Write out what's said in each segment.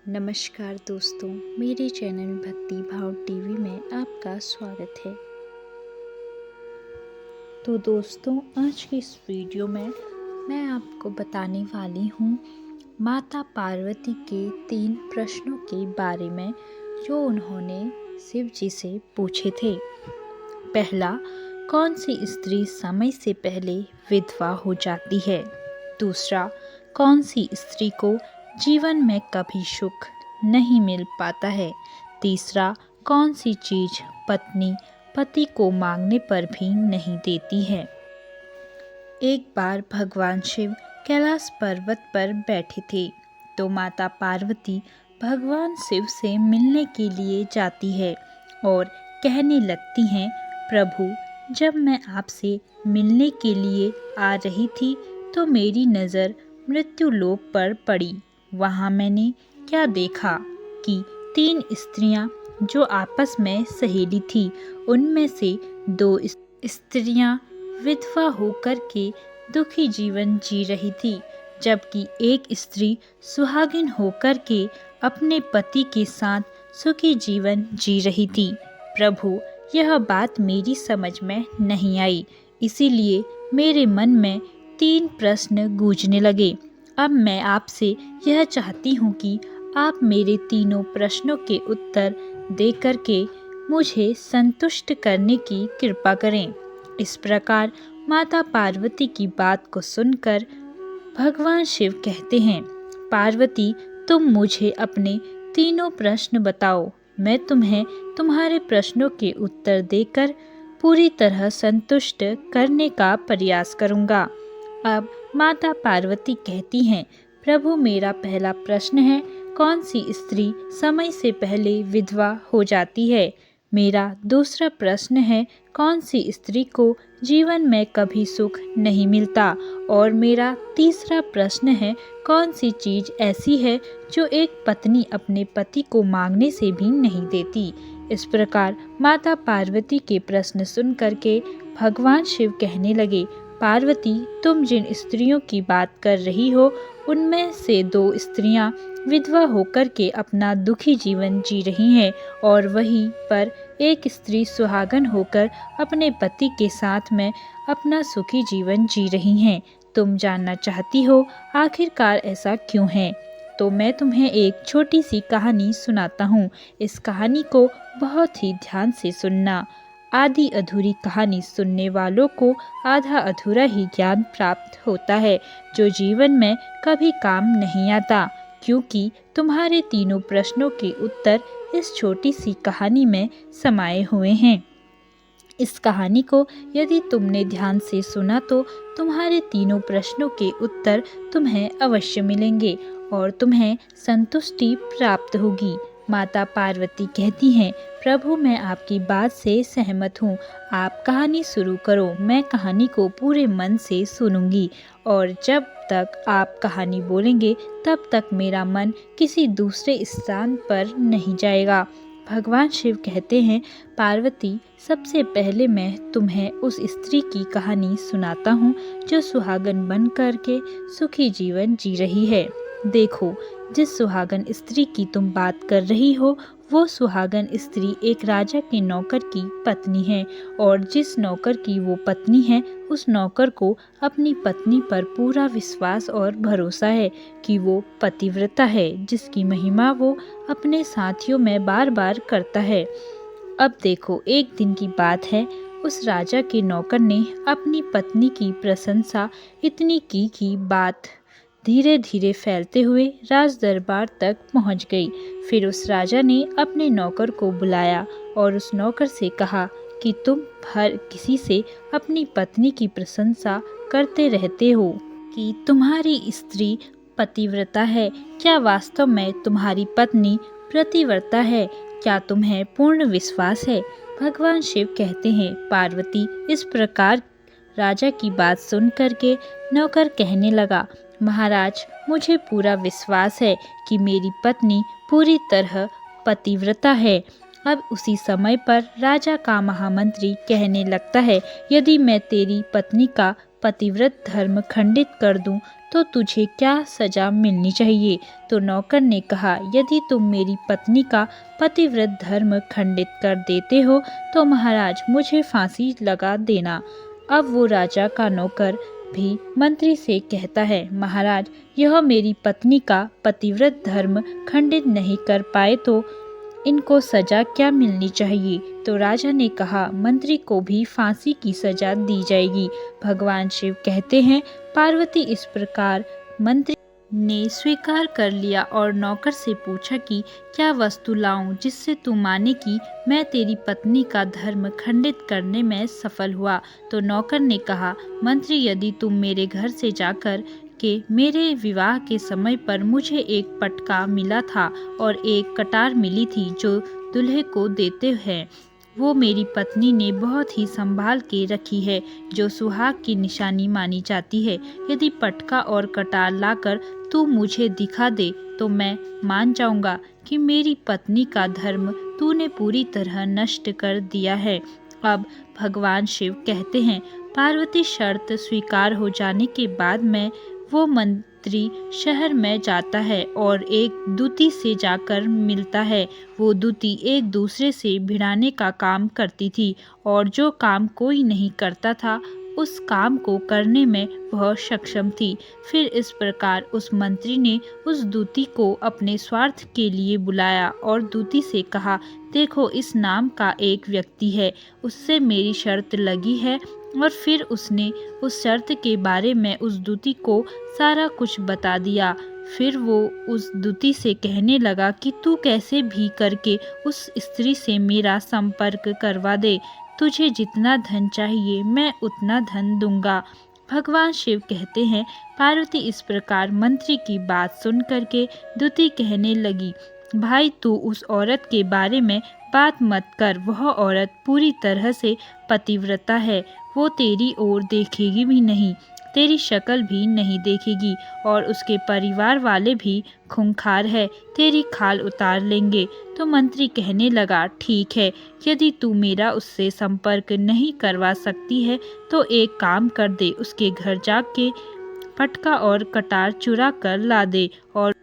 नमस्कार दोस्तों, मेरे चैनल भक्ति भाव टीवी में आपका स्वागत है। तो दोस्तों, आज की इस वीडियो में मैं आपको बताने वाली हूँ माता पार्वती के 3 प्रश्नों के बारे में जो उन्होंने शिव जी से पूछे थे। पहला, कौन सी स्त्री समय से पहले विधवा हो जाती है? दूसरा, कौन सी स्त्री को जीवन में कभी सुख नहीं मिल पाता है? तीसरा, कौन सी चीज पत्नी पति को मांगने पर भी नहीं देती है? एक बार भगवान शिव कैलाश पर्वत पर बैठे थे तो माता पार्वती भगवान शिव से मिलने के लिए जाती है और कहने लगती हैं, प्रभु, जब मैं आपसे मिलने के लिए आ रही थी तो मेरी नज़र मृत्यु लोक पर पड़ी। वहाँ मैंने क्या देखा कि 3 स्त्रियां जो आपस में सहेली थी, उनमें से 2 स्त्रियां विधवा होकर के दुखी जीवन जी रही थी, जबकि एक स्त्री सुहागिन होकर के अपने पति के साथ सुखी जीवन जी रही थी। प्रभु, यह बात मेरी समझ में नहीं आई, इसीलिए मेरे मन में 3 प्रश्न गूंजने लगे। अब मैं आपसे यह चाहती हूँ कि आप मेरे तीनों प्रश्नों के उत्तर दे करके मुझे संतुष्ट करने की कृपा करें। इस प्रकार माता पार्वती की बात को सुनकर भगवान शिव कहते हैं, पार्वती, तुम मुझे अपने तीनों प्रश्न बताओ। मैं तुम्हें तुम्हारे प्रश्नों के उत्तर देकर पूरी तरह संतुष्ट करने का प्रयास करूँगा। अब माता पार्वती कहती हैं, प्रभु, मेरा पहला प्रश्न है, कौन सी स्त्री समय से पहले विधवा हो जाती है? मेरा दूसरा प्रश्न है, कौन सी स्त्री को जीवन में कभी सुख नहीं मिलता? और मेरा तीसरा प्रश्न है, कौन सी चीज़ ऐसी है जो एक पत्नी अपने पति को मांगने से भी नहीं देती? इस प्रकार माता पार्वती के प्रश्न सुन करके भगवान शिव कहने लगे, पार्वती, तुम जिन स्त्रियों की बात कर रही हो, उनमें से 2 स्त्रियां विधवा होकर के अपना दुखी जीवन जी रही हैं और वहीं पर एक स्त्री सुहागन होकर अपने पति के साथ में अपना सुखी जीवन जी रही हैं। तुम जानना चाहती हो आखिरकार ऐसा क्यों है? तो मैं तुम्हें एक छोटी सी कहानी सुनाता हूँ। इस कहानी को बहुत ही ध्यान से सुनना। आधी अधूरी कहानी सुनने वालों को आधा अधूरा ही ज्ञान प्राप्त होता है, जो जीवन में कभी काम नहीं आता, क्योंकि तुम्हारे तीनों प्रश्नों के उत्तर इस छोटी सी कहानी में समाये हुए हैं। इस कहानी को यदि तुमने ध्यान से सुना तो तुम्हारे तीनों प्रश्नों के उत्तर तुम्हें अवश्य मिलेंगे और तुम्हें संतुष्टि प्राप्त होगी। माता पार्वती कहती हैं, प्रभु, मैं आपकी बात से सहमत हूँ। आप कहानी शुरू करो, मैं कहानी को पूरे मन से सुनूंगी और जब तक आप कहानी बोलेंगे तब तक मेरा मन किसी दूसरे स्थान पर नहीं जाएगा। भगवान शिव कहते हैं, पार्वती, सबसे पहले मैं तुम्हें उस स्त्री की कहानी सुनाता हूँ जो सुहागन बन करके सुखी जीवन जी रही है। देखो, जिस सुहागन स्त्री की तुम बात कर रही हो, वो सुहागन स्त्री एक राजा के नौकर की पत्नी है और जिस नौकर की वो पत्नी है, उस नौकर को अपनी पत्नी पर पूरा विश्वास और भरोसा है कि वो पतिव्रता है, जिसकी महिमा वो अपने साथियों में बार बार करता है। अब देखो, एक दिन की बात है, उस राजा के नौकर ने अपनी पत्नी की प्रशंसा इतनी की कि बात धीरे धीरे फैलते हुए राज दरबार तक पहुंच गई। फिर उस राजा ने अपने नौकर को बुलाया और उस नौकर से कहा कि तुम हर किसी से अपनी पत्नी की प्रशंसा करते रहते हो कि तुम्हारी स्त्री पतिव्रता है। क्या वास्तव में तुम्हारी पत्नी पतिव्रता है? क्या तुम्हें पूर्ण विश्वास है? भगवान शिव कहते हैं, पार्वती, इस प्रकार राजा की बात सुन करके नौकर कहने लगा, महाराज, मुझे पूरा विश्वास है कि मेरी पत्नी पूरी तरह पतिव्रता है। अब उसी समय पर राजा का महामंत्री कहने लगता है, यदि मैं तेरी पत्नी का पतिव्रत धर्म खंडित कर दूं तो तुझे क्या सजा मिलनी चाहिए? तो नौकर ने कहा, यदि तुम मेरी पत्नी का पतिव्रत धर्म खंडित कर देते हो तो महाराज मुझे फांसी लगा देना। अब वो राजा का नौकर भी मंत्री से कहता है, महाराज यह मेरी पत्नी का पतिव्रत धर्म खंडित नहीं कर पाए तो इनको सजा क्या मिलनी चाहिए? तो राजा ने कहा, मंत्री को भी फांसी की सजा दी जाएगी। भगवान शिव कहते हैं, पार्वती इस प्रकार मंत्री ने स्वीकार कर लिया और नौकर से पूछा कि क्या वस्तु लाऊं जिससे तू माने कि मैं तेरी पत्नी का धर्म खंडित करने में सफल हुआ। तो नौकर ने कहा, मंत्री यदि तुम मेरे घर से जाकर के मेरे विवाह के समय पर मुझे एक पटका मिला था और एक कटार मिली थी जो दूल्हे को देते हैं, वो मेरी पत्नी ने बहुत ही संभाल के रखी है, जो सुहाग की निशानी मानी जाती है। यदि पटका और कटार लाकर तू मुझे दिखा दे तो मैं मान जाऊंगा कि मेरी पत्नी का धर्म तूने पूरी तरह नष्ट कर दिया है। अब भगवान शिव कहते हैं, पार्वती शर्त स्वीकार हो जाने के बाद में वो मंत्री शहर में जाता है और एक दूती से जाकर मिलता है। वो दूती एक दूसरे से भिड़ाने का काम करती थी और जो काम कोई नहीं करता था उस काम को करने में वह सक्षम थी। फिर इस प्रकार उस मंत्री ने उस दूती को अपने स्वार्थ के लिए बुलाया और दूती से कहा, देखो इस नाम का एक व्यक्ति है, उससे मेरी शर्त लगी है। और फिर उसने उस शर्त के बारे में उस दूती को सारा कुछ बता दिया। फिर वो उस दूती से कहने लगा कि तू कैसे भी करके उस स्त्री से मेरा संपर्क करवा दे, तुझे जितना धन चाहिए मैं उतना धन दूंगा। भगवान शिव कहते हैं, पार्वती इस प्रकार मंत्री की बात सुन करके दूती कहने लगी, भाई तू उस औरत के बारे में बात मत कर, वह औरत पूरी तरह से पतिव्रता है, वो तेरी ओर देखेगी भी नहीं, तेरी शक्ल भी नहीं देखेगी और उसके परिवार वाले भी खूंखार है, तेरी खाल उतार लेंगे। तो मंत्री कहने लगा, ठीक है, यदि तू मेरा उससे संपर्क नहीं करवा सकती है तो एक काम कर दे, उसके घर जाके पटका और कटार चुरा कर ला दे। और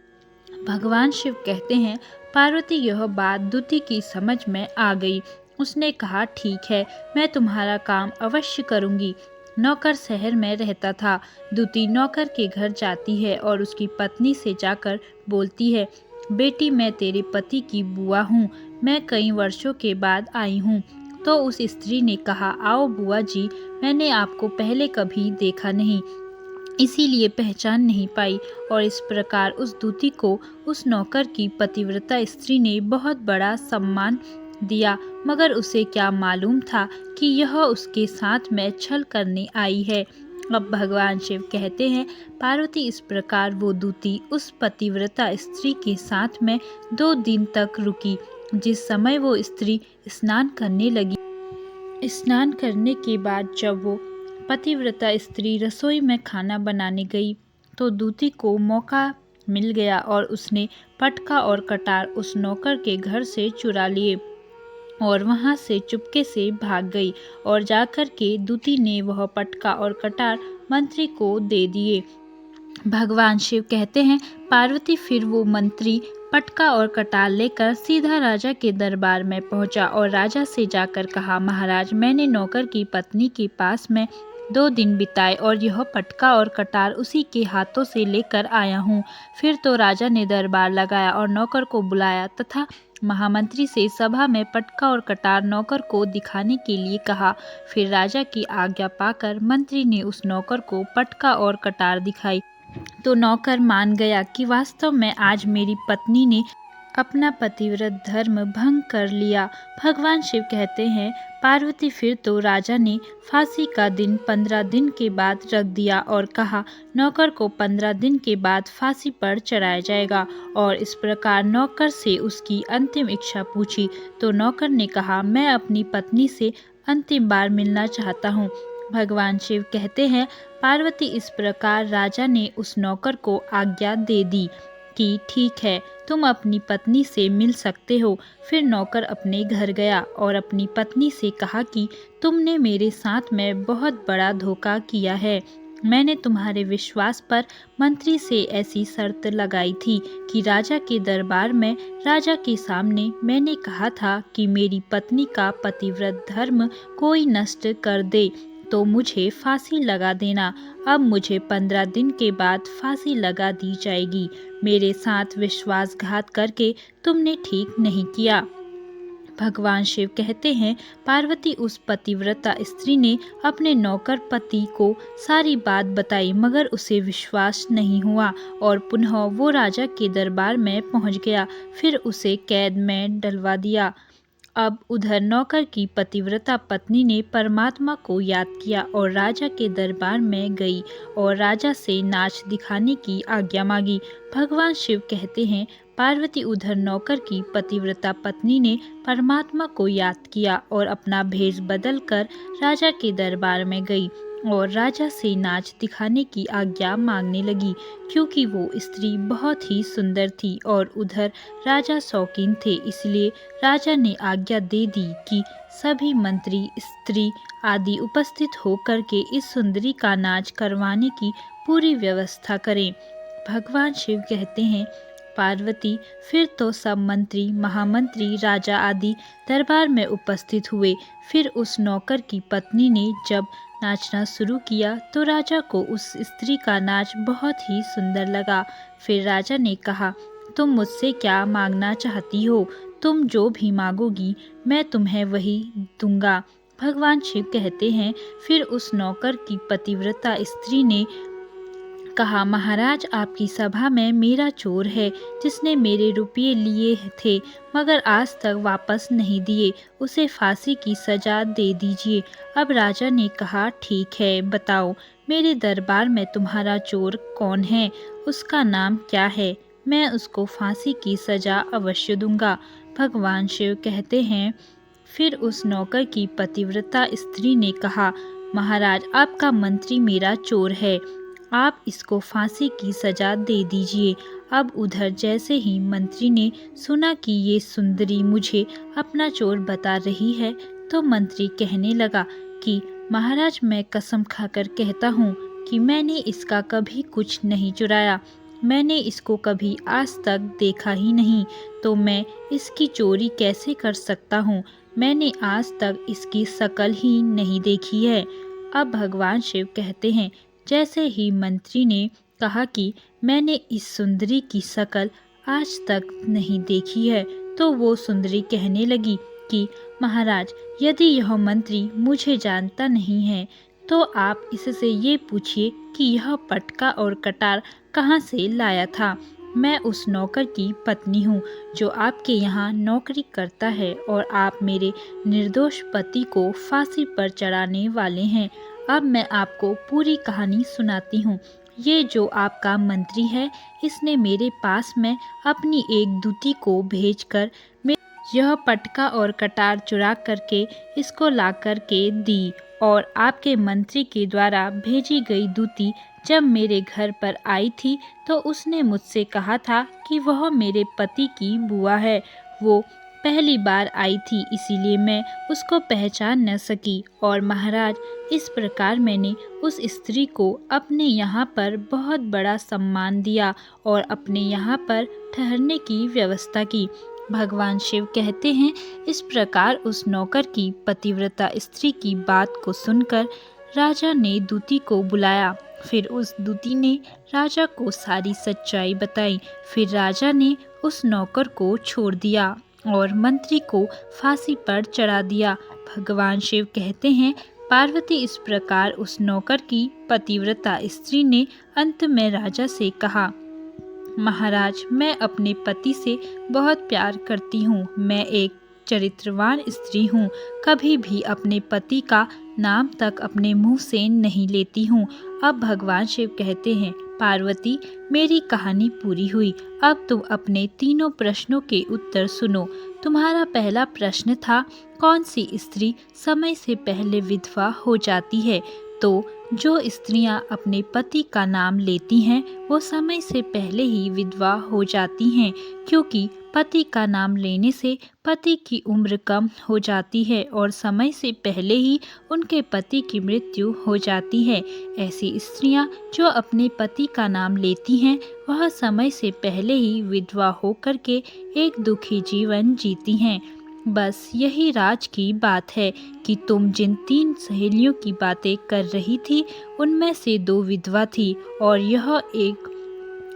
भगवान शिव कहते हैं, पार्वती यह बात दूती की समझ में आ गई। उसने कहा, ठीक है, मैं तुम्हारा काम अवश्य करूंगी। नौकर शहर में रहता था। दूती नौकर के घर जाती है और उसकी पत्नी से जाकर बोलती है, बेटी मैं तेरे पति की बुआ हूँ, मैं कई वर्षों के बाद आई हूँ। तो उस स्त्री ने कहा, आओ बुआ जी, मैंने आपको पहले कभी देखा नहीं, इसीलिए पहचान नहीं पाई। और इस प्रकार उस दूती को उस नौकर की पतिव्रता स्त्री ने बहुत बड़ा सम्मान दिया, मगर उसे क्या मालूम था कि यह उसके साथ में छल करने आई है। अब भगवान शिव कहते हैं, पार्वती इस प्रकार वो दूती उस पतिव्रता स्त्री के साथ में 2 दिन तक रुकी। जिस समय वो स्त्री स्नान करने लगी, स्नान करने के बाद जब वो पतिव्रता स्त्री रसोई में खाना बनाने गई तो दूती को मौका मिल गया और उसने पटका और कटार उस नौकर के घर से चुरा लिए और वहां से चुपके से भाग गई और जाकर के दूती ने वह पटका और कटार मंत्री को दे दिए। भगवान शिव कहते हैं, पार्वती फिर वो मंत्री पटका और कटार लेकर सीधा राजा के दरबार में पहुंचा और राजा से जाकर कहा, महाराज मैंने नौकर की पत्नी के पास में 2 दिन बिताए और यह पटका और कटार उसी के हाथों से लेकर आया हूँ। फिर तो राजा ने दरबार लगाया और नौकर को बुलाया तथा महामंत्री से सभा में पटका और कटार नौकर को दिखाने के लिए कहा। फिर राजा की आज्ञा पाकर मंत्री ने उस नौकर को पटका और कटार दिखाई तो नौकर मान गया कि वास्तव में आज मेरी पत्नी ने अपना पतिव्रत धर्म भंग कर लिया। भगवान शिव कहते हैं, पार्वती फिर तो राजा ने फांसी का दिन 15 दिन के बाद रख दिया और कहा, नौकर को 15 दिन के बाद फांसी पर चढ़ाया जाएगा। और इस प्रकार नौकर से उसकी अंतिम इच्छा पूछी तो नौकर ने कहा, मैं अपनी पत्नी से अंतिम बार मिलना चाहता हूँ। भगवान शिव कहते हैं, पार्वती इस प्रकार राजा ने उस नौकर को आज्ञा दे दी कि ठीक है, तुम अपनी पत्नी से मिल सकते हो। फिर नौकर अपने घर गया और अपनी पत्नी से कहा कि तुमने मेरे साथ में बहुत बड़ा धोखा किया है मैंने तुम्हारे विश्वास पर मंत्री से ऐसी शर्त लगाई थी कि राजा के दरबार में राजा के सामने मैंने कहा था कि मेरी पत्नी का पतिव्रत धर्म कोई नष्ट कर दे तो मुझे फांसी लगा देना। अब मुझे 15 दिन के बाद फांसी लगा दी जाएगी। मेरे साथ विश्वासघात करके तुमने ठीक नहीं किया। भगवान शिव कहते हैं, पार्वती उस पतिव्रता स्त्री ने अपने नौकर पति को सारी बात बताई, मगर उसे विश्वास नहीं हुआ और पुनः वो राजा के दरबार में पहुंच गया। फिर उसे कैद में डलवा दिया। अब उधर नौकर की पतिव्रता पत्नी ने परमात्मा को याद किया और राजा के दरबार में गई और राजा से नाच दिखाने की आज्ञा मांगी। भगवान शिव कहते हैं, पार्वती उधर नौकर की पतिव्रता पत्नी ने परमात्मा को याद किया और अपना भेष बदलकर राजा के दरबार में गई और राजा से नाच दिखाने की आज्ञा मांगने लगी, क्योंकि वो स्त्री बहुत ही सुंदर थी और उधर राजा शौकीन थे। इसलिए राजा ने आज्ञा दे दी कि सभी मंत्री, स्त्री आदि उपस्थित होकर के इस सुंदरी का नाच करवाने की पूरी व्यवस्था करें। भगवान शिव कहते हैं, पार्वती फिर तो सब मंत्री, महामंत्री, राजा आदि दरबार में उपस्थित हुए। फिर उस नौकर की पत्नी ने जब नाचना शुरू किया तो राजा को उस स्त्री का नाच बहुत ही सुंदर लगा। फिर राजा ने कहा, तुम मुझसे क्या मांगना चाहती हो? तुम जो भी मांगोगी मैं तुम्हें वही दूंगा। भगवान शिव कहते हैं, फिर उस नौकर की पतिव्रता स्त्री ने कहा, महाराज आपकी सभा में मेरा चोर है जिसने मेरे रुपये लिए थे मगर आज तक वापस नहीं दिए, उसे फांसी की सजा दे दीजिए। अब राजा ने कहा, ठीक है, बताओ मेरे दरबार में तुम्हारा चोर कौन है, उसका नाम क्या है, मैं उसको फांसी की सजा अवश्य दूंगा। भगवान शिव कहते हैं, फिर उस नौकर की पतिव्रता स्त्री ने कहा, महाराज आपका मंत्री मेरा चोर है, आप इसको फांसी की सजा दे दीजिए। अब उधर जैसे ही मंत्री ने सुना कि ये सुंदरी मुझे अपना चोर बता रही है तो मंत्री कहने लगा कि महाराज मैं कसम खाकर कहता हूँ कि मैंने इसका कभी कुछ नहीं चुराया, मैंने इसको कभी आज तक देखा ही नहीं, तो मैं इसकी चोरी कैसे कर सकता हूँ? मैंने आज तक इसकी शकल ही नहीं देखी है। अब भगवान शिव कहते हैं, जैसे ही मंत्री ने कहा कि मैंने इस सुंदरी की शकल आज तक नहीं देखी है, तो वो सुंदरी कहने लगी कि महाराज यदि यह मंत्री मुझे जानता नहीं है तो आप इससे ये पूछिए कि यह पटका और कटार कहाँ से लाया था। मैं उस नौकर की पत्नी हूँ जो आपके यहाँ नौकरी करता है और आप मेरे निर्दोष पति को फांसी पर चढ़ाने वाले हैं। अब मैं आपको पूरी कहानी सुनाती हूँ। ये जो आपका मंत्री है, इसने मेरे पास में अपनी एक दूती को भेजकर यह पटका और कटार चुरा करके इसको ला कर के दी और आपके मंत्री के द्वारा भेजी गई दूती जब मेरे घर पर आई थी तो उसने मुझसे कहा था कि वह मेरे पति की बुआ है। वो पहली बार आई थी इसीलिए मैं उसको पहचान न सकी और महाराज इस प्रकार मैंने उस स्त्री को अपने यहाँ पर बहुत बड़ा सम्मान दिया और अपने यहाँ पर ठहरने की व्यवस्था की। भगवान शिव कहते हैं, इस प्रकार उस नौकर की पतिव्रता स्त्री की बात को सुनकर राजा ने दूती को बुलाया। फिर उस दूती ने राजा को सारी सच्चाई बताई। फिर राजा ने उस नौकर को छोड़ दिया और मंत्री को फांसी पर चढ़ा दिया। भगवान शिव कहते हैं, पार्वती इस प्रकार उस नौकर की पतिव्रता स्त्री ने अंत में राजा से कहा, महाराज मैं अपने पति से बहुत प्यार करती हूँ, मैं एक चरित्रवान स्त्री हूँ, कभी भी अपने पति का नाम तक अपने मुंह से नहीं लेती हूँ। अब भगवान शिव कहते हैं, पार्वती मेरी कहानी पूरी हुई, अब तुम अपने तीनों प्रश्नों के उत्तर सुनो। तुम्हारा पहला प्रश्न था, कौन सी स्त्री समय से पहले विधवा हो जाती है? तो जो स्त्रियां अपने पति का नाम लेती हैं वो समय से पहले ही विधवा हो जाती हैं, क्योंकि पति का नाम लेने से पति की उम्र कम हो जाती है और समय से पहले ही उनके पति की मृत्यु हो जाती है। ऐसी स्त्रियां जो अपने पति का नाम लेती हैं वह समय से पहले ही विधवा होकर के एक दुखी जीवन जीती हैं। बस यही राज की बात है कि तुम जिन 3 सहेलियों की बातें कर रही थी उनमें से 2 विधवा थी और यह एक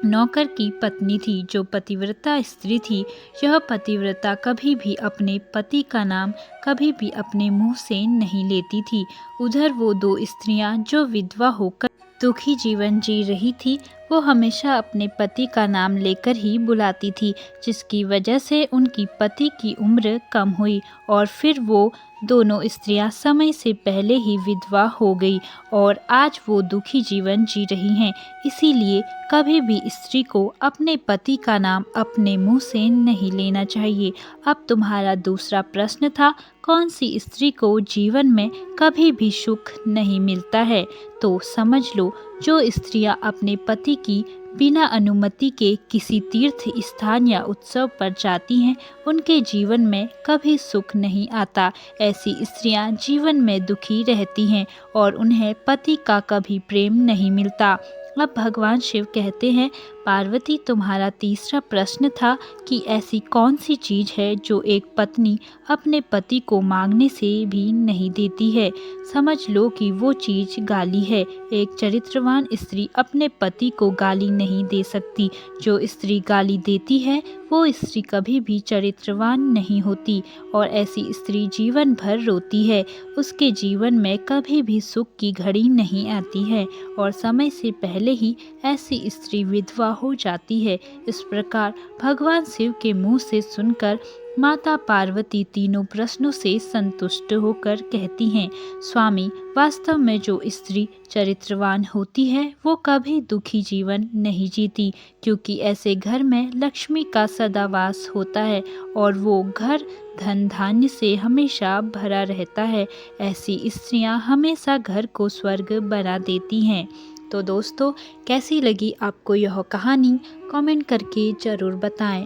नौकर की पत्नी थी जो पतिव्रता स्त्री थी। यह पतिव्रता कभी भी अपने पति का नाम कभी भी अपने मुंह से नहीं लेती थी। उधर वो 2 स्त्रियां जो विधवा होकर दुखी जीवन जी रही थी वो हमेशा अपने पति का नाम लेकर ही बुलाती थी, जिसकी वजह से उनकी पति की उम्र कम हुई और फिर वो दोनों स्त्रियां समय से पहले ही विधवा हो गई और आज वो दुखी जीवन जी रही हैं। इसीलिए कभी भी स्त्री को अपने पति का नाम अपने मुंह से नहीं लेना चाहिए। अब तुम्हारा दूसरा प्रश्न था, कौन सी स्त्री को जीवन में कभी भी सुख नहीं मिलता है? तो समझ लो, जो स्त्रियां अपने पति की बिना अनुमति के किसी तीर्थ स्थान या उत्सव पर जाती हैं उनके जीवन में कभी सुख नहीं आता। ऐसी स्त्रियां जीवन में दुखी रहती हैं और उन्हें पति का कभी प्रेम नहीं मिलता। अब भगवान शिव कहते हैं, पार्वती तुम्हारा तीसरा प्रश्न था कि ऐसी कौन सी चीज़ है जो एक पत्नी अपने पति को मांगने से भी नहीं देती है। समझ लो कि वो चीज़ गाली है। एक चरित्रवान स्त्री अपने पति को गाली नहीं दे सकती। जो स्त्री गाली देती है वो स्त्री कभी भी चरित्रवान नहीं होती और ऐसी स्त्री जीवन भर रोती है। उसके जीवन में कभी भी सुख की घड़ी नहीं आती है और समय से पहले ही ऐसी स्त्री विधवा हो जाती है। इस प्रकार भगवान शिव के मुंह से सुनकर माता पार्वती तीनों प्रश्नों से संतुष्ट होकर कहती हैं, स्वामी, वास्तव में जो स्त्री चरित्रवान होती है वो कभी दुखी जीवन नहीं जीती, क्योंकि ऐसे घर में लक्ष्मी का सदा वास होता है और वो घर धन धान्य से हमेशा भरा रहता है। ऐसी स्त्रियां हमेशा घर को स्वर्ग बना देती हैं। तो दोस्तों, कैसी लगी आपको यह कहानी? कमेंट करके ज़रूर बताएं।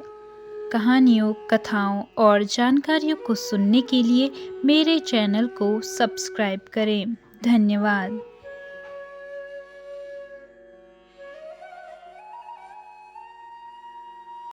कहानियों, कथाओं और जानकारियों को सुनने के लिए मेरे चैनल को सब्सक्राइब करें। धन्यवाद।